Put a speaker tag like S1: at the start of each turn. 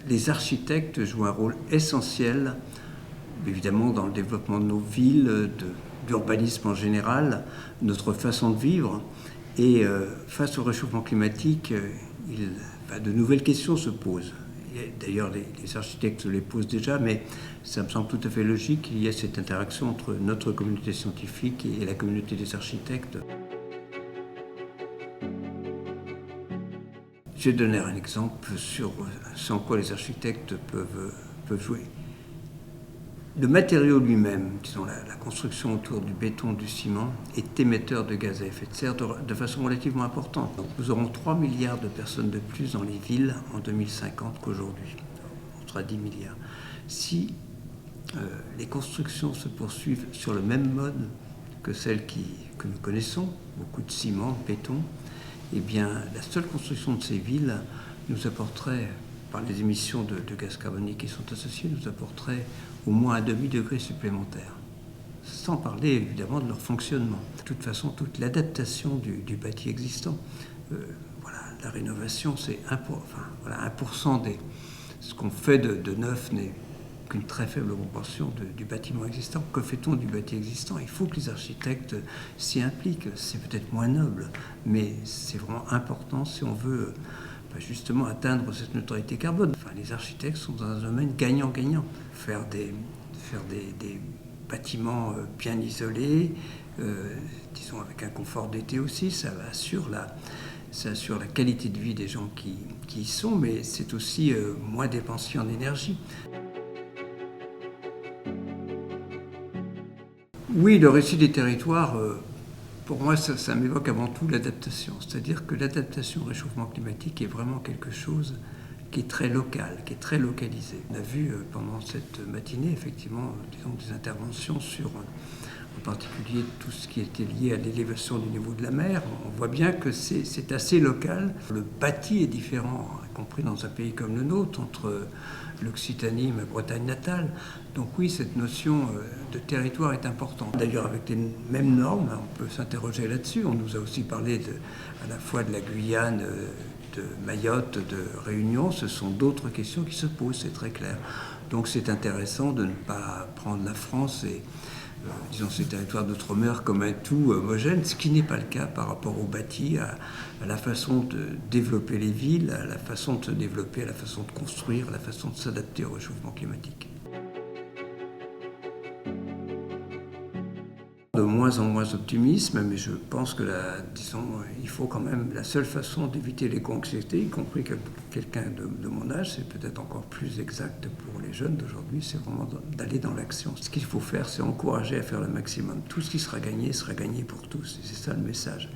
S1: Les architectes jouent un rôle essentiel, évidemment, dans le développement de nos villes, d'urbanisme en général, notre façon de vivre. Et face au réchauffement climatique, de nouvelles questions se posent. D'ailleurs, les architectes les posent déjà, mais ça me semble tout à fait logique qu'il y ait cette interaction entre notre communauté scientifique et la communauté des architectes. Je vais donner un exemple sur ce en quoi les architectes peuvent jouer. Le matériau lui-même, disons la construction autour du béton, du ciment, est émetteur de gaz à effet de serre de façon relativement importante. Donc nous aurons 3 milliards de personnes de plus dans les villes en 2050 qu'aujourd'hui. On sera 10 milliards. Si les constructions se poursuivent sur le même mode que celles que nous connaissons, beaucoup de ciment, de béton, eh bien, la seule construction de ces villes nous apporterait, par les émissions de gaz carbonique qui sont associées, nous apporterait au moins un demi-degré supplémentaire. Sans parler évidemment de leur fonctionnement. De toute façon, toute l'adaptation du bâti existant, la rénovation, c'est 1% de ce qu'on fait de neuf n'est qu'une très faible proportion du bâtiment existant. Que fait-on du bâti existant? Il faut que les architectes s'y impliquent. C'est peut-être moins noble, mais c'est vraiment important si on veut justement atteindre cette neutralité carbone. Les architectes sont dans un domaine gagnant-gagnant. Faire des bâtiments bien isolés, disons avec un confort d'été aussi, ça assure la qualité de vie des gens qui y sont, mais c'est aussi moins dépensier en énergie. Oui, le récit des territoires, pour moi, ça m'évoque avant tout l'adaptation. C'est-à-dire que l'adaptation au réchauffement climatique est vraiment quelque chose qui est très local, qui est très localisé. On a vu pendant cette matinée, effectivement, disons, des interventions sur, en particulier, tout ce qui était lié à l'élévation du niveau de la mer. On voit bien que c'est assez local. Le bâti est différent, y compris dans un pays comme le nôtre, entre l'Occitanie et ma Bretagne natale. Donc oui, cette notion de territoire est importante. D'ailleurs, avec les mêmes normes, on peut s'interroger là-dessus. On nous a aussi parlé à la fois de la Guyane, de Mayotte, de Réunion. Ce sont d'autres questions qui se posent, c'est très clair. Donc c'est intéressant de ne pas prendre la France et disons ces territoires d'outre-mer comme un tout homogène, ce qui n'est pas le cas par rapport au bâti, à la façon de développer les villes, à la façon de se développer, à la façon de construire, à la façon de s'adapter au réchauffement climatique. De moins en moins optimisme, mais je pense que il faut quand même, la seule façon d'éviter l'éco-anxiété, y compris quelqu'un de mon âge, c'est peut-être encore plus exact pour les jeunes d'aujourd'hui, c'est vraiment d'aller dans l'action. Ce qu'il faut faire, c'est encourager à faire le maximum. Tout ce qui sera gagné pour tous, et c'est ça le message.